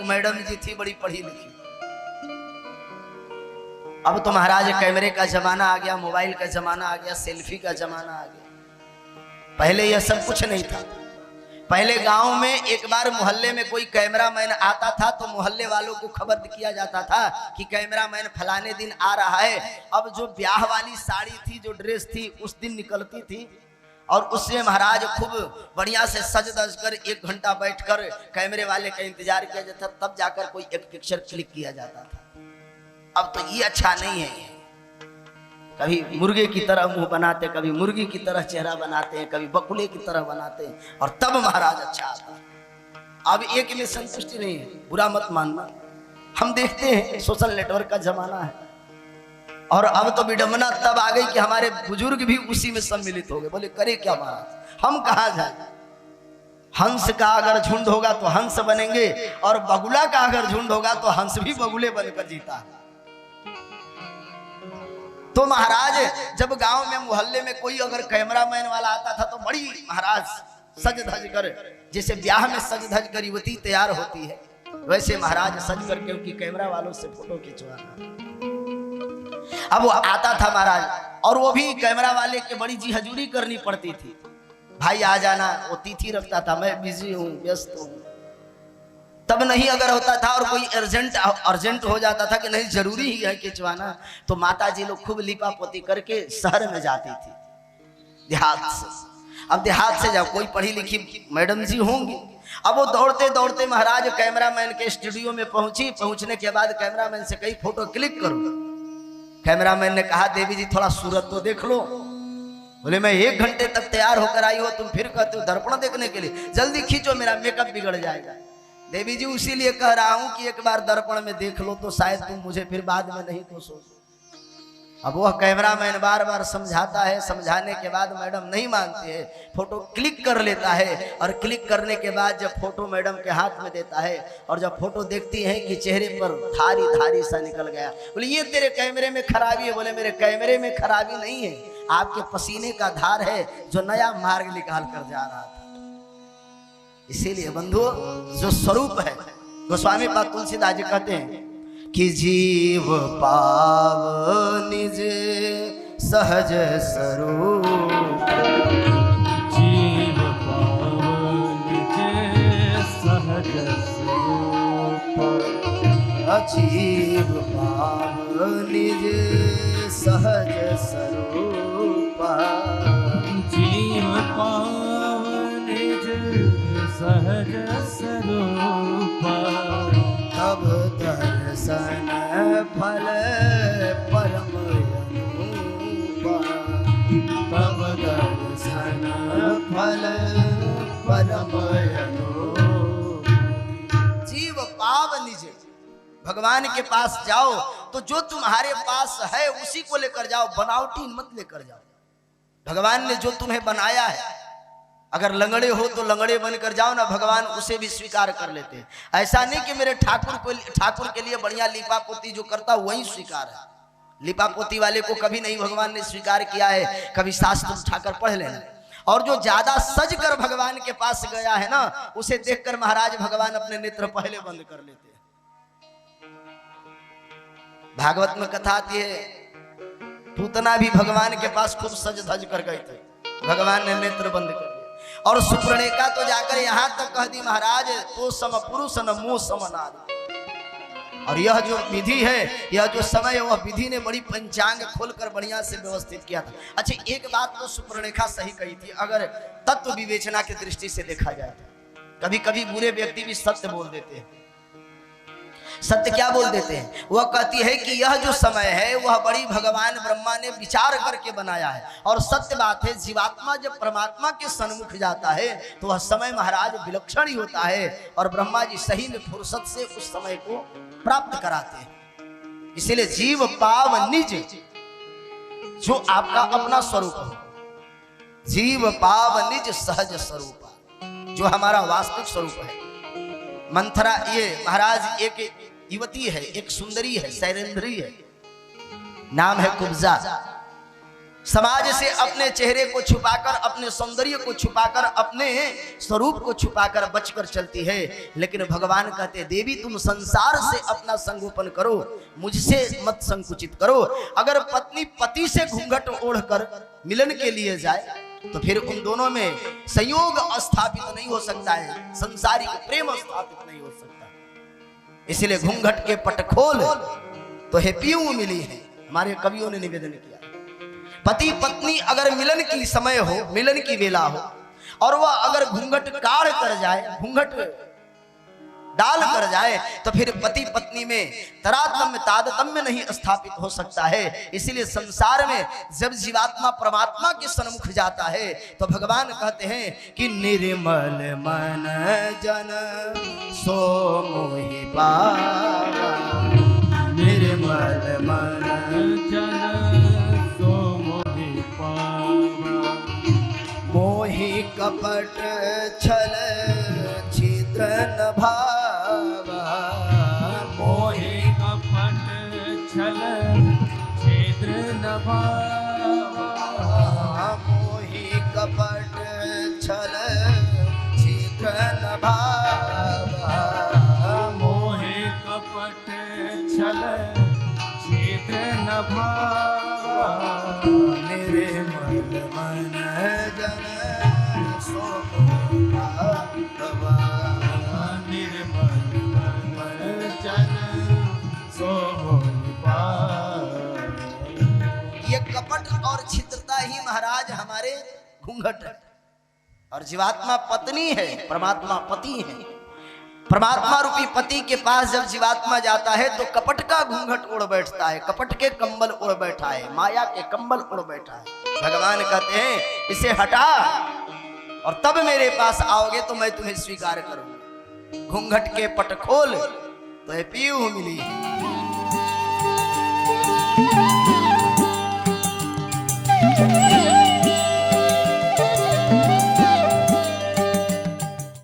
एक मैडम जी थी बड़ी पढ़ी लिखी। अब तो महाराज कैमरे का जमाना आ गया, मोबाइल का जमाना आ गया, सेल्फी का जमाना आ गया। पहले यह सब कुछ नहीं था। पहले गांव में एक बार मोहल्ले में कोई कैमरामैन आता था तो मोहल्ले वालों को खबर किया जाता था कि कैमरामैन फलाने दिन आ रहा है। अब जो ब्याह वाली साड़ी थी, जो ड्रेस थी, उस दिन निकलती थी और उससे महाराज खूब बढ़िया से सज धज कर 1 घंटा बैठकर कैमरे वाले का इंतजार किया जाता, तब जाकर कोई एक पिक्चर क्लिक किया जाता था। अब तो ये अच्छा नहीं है। कभी मुर्गे की तरह मुंह बनाते, कभी मुर्गी की तरह चेहरा बनाते हैं, कभी बकुले की तरह बनाते हैं और तब महाराज अच्छा आता है। अब एक में संतुष्टि नहीं है, बुरा मत मानना। हम देखते हैं सोशल नेटवर्क का जमाना है और अब तो विडंबना तब आ गई कि हमारे बुजुर्ग भी उसी में सम्मिलित हो गए। बोले करे क्या महाराज, हम कहाँ जाए। हंस का अगर झुंड होगा तो हंस बनेंगे और बगुला का अगर झुंड होगा तो हंस भी बगुले बनकर जीता है। तो महाराज जब गांव में मोहल्ले में कोई अगर कैमरामैन वाला आता था तो बड़ी महाराज सज धज कर, जैसे ब्याह में सज धज कर युवती तैयार होती है, वैसे महाराज सज करके उनकी कैमरा वालों से फोटो खिंचवाना। अब वो आता था महाराज और वो भी कैमरा वाले के बड़ी जी हजूरी करनी पड़ती थी। भाई आ जाना, वो तिथि रखता था, मैं बिजी हूँ, व्यस्त हूँ। तब नहीं अगर होता था और कोई अर्जेंट हो जाता था कि नहीं जरूरी ही है खिंचवाना, तो माता जी लोग खूब लिपा पोती करके शहर में जाती थी देहात से। अब देहात से जब कोई पढ़ी लिखी मैडम जी होंगी, अब वो दौड़ते दौड़ते महाराज कैमरामैन के स्टूडियो में पहुंची। पहुंचने के बाद कैमरामैन से कही फोटो क्लिक करो। कैमरामैन ने कहा देवी जी थोड़ा सूरत तो देख लो। बोले मैं 1 घंटे तक तैयार होकर आई हो, तुम फिर कहते हो दर्पण देखने के लिए, जल्दी खींचो मेरा मेकअप बिगड़ जाएगा। देवी जी उसीलिए कह रहा हूं कि एक बार दर्पण में देख लो तो शायद तुम मुझे फिर बाद में नहीं तो सोचो। अब वह कैमरामैन बार बार समझाता है, समझाने के बाद मैडम नहीं मानती है, फोटो क्लिक कर लेता है और क्लिक करने के बाद जब फोटो मैडम के हाथ में देता है और जब फोटो देखती है कि चेहरे पर धारी धारी सा निकल गया। बोले ये तेरे कैमरे में खराबी है। बोले मेरे कैमरे में खराबी नहीं है, आपके पसीने का धार है जो नया मार्ग निकाल कर जा रहा था। इसीलिए बंधुओं जो स्वरूप है, गोस्वामी पाद तुलसीदास जी कहते हैं कि जीव पाव निज सहज स्वरूप, जीव पाव निज सहज स्वरूप, जीव पाव निज सहज स्वरूप, जीव पाव निज सहज स्वरूप, तब दर्शन फल परम अनूप, तब दर्शन फल परम अनूप। जीव पाव निज, भगवान के पास जाओ तो जो तुम्हारे पास है उसी को लेकर जाओ, बनावटी मत लेकर जाओ। भगवान ने जो तुम्हें बनाया है, अगर लंगड़े हो तो लंगड़े बनकर जाओ ना, भगवान उसे भी स्वीकार कर लेते हैं। ऐसा नहीं कि मेरे ठाकुर के लिए बढ़िया लिपा पोती जो करता वही स्वीकार है। लिपा पोती वाले को कभी नहीं भगवान ने स्वीकार किया है। कभी शास्त्र उठाकर पढ़ लेना। और जो ज्यादा सज कर भगवान के पास गया है ना, उसे देखकर महाराज भगवान अपने नेत्र पहले बंद कर लेते हैं। भागवत में कथा आती है, पूतना भी भगवान के पास खूब सज धज कर गए थे, भगवान ने नेत्र बंद कर दिए। और सुप्रणेका तो जाकर यहां तक कह दी महाराज तो सम पुरुष न मुंह सम नारी। और यह जो विधि है, यह जो समय है, वह विधि ने बड़ी पंचांग खोलकर बढ़िया से व्यवस्थित किया था। अच्छा एक बात तो सुप्रणेका सही कही थी, अगर तत्व विवेचना की दृष्टि से देखा जाए तो कभी कभी बुरे व्यक्ति भी सत्य बोल देते हैं। सत्य क्या बोल देते हैं? वह कहती है कि यह जो समय है वह बड़ी भगवान ब्रह्मा ने विचार करके बनाया है। और सत्य बात है, जीवात्मा जब परमात्मा के सन्मुख जाता है तो वह समय महाराज विलक्षण ही होता है और ब्रह्मा जी सही में फुर्सत से उस समय को प्राप्त कराते हैं। इसीलिए जीव पाव निज, जो आपका अपना स्वरूप हो, जीव पाव निज सहज स्वरूप, जो हमारा वास्तविक स्वरूप है। मंथरा ये महाराज एक युवती है, एक सुंदरी है, सैरेंद्री है, नाम है कुब्जा। समाज से अपने चेहरे को छुपाकर, अपने सौंदर्य को छुपाकर, अपने स्वरूप को छुपाकर बचकर चलती है। लेकिन भगवान कहते देवी तुम संसार से अपना संगोपन करो, मुझसे मत संकुचित करो। अगर पत्नी पति से घूंघट ओढ़कर मिलन के लिए जाए तो फिर उन दोनों में संयोग स्थापित नहीं हो सकता है, संसारिक प्रेम स्थापित नहीं हो सकता। इसलिए घूंघट के पट खोल तो हे पीऊ मिली है, हमारे कवियों ने निवेदन किया। पति पत्नी अगर मिलन की समय हो, मिलन की वेला हो, और वह अगर घूंघट काढ़ कर जाए, घूंघट डाल कर जाए, तो फिर पति पत्नी में तारतम्य तारतम्य नहीं स्थापित हो सकता है। इसीलिए संसार में जब जीवात्मा परमात्मा के सन्मुख जाता है तो भगवान कहते हैं कि निर्मल मन जन सो मोहि पावा, निर्मल मन जन सो मोहि पावा, मोहि कपट छल छिद्र न भावा, मोहि कपट छल छिद्र न भावा, मोहि कपट छल छिद्र न भावा, मोहि कपट छल छिद्र न भावा, निर्मल मन जन सो पावा, निर्मल मन जन सो मोहि पावा। ये कपट और छिद्रता ही महाराज हमारे घूंघट है। और जीवात्मा पत्नी है, परमात्मा पति है। परमात्मा रूपी पति के पास जब जीवात्मा जाता है तो कपट का घूंघट उड़ बैठता है, कपट के कंबल उड़ बैठा है, माया के कंबल उड़ बैठा है। भगवान कहते हैं इसे हटा और तब मेरे पास आओगे तो मैं तुम्हें स्वीकार करूंगा। घूंघट के पट खोल तो ये पीऊ मिली।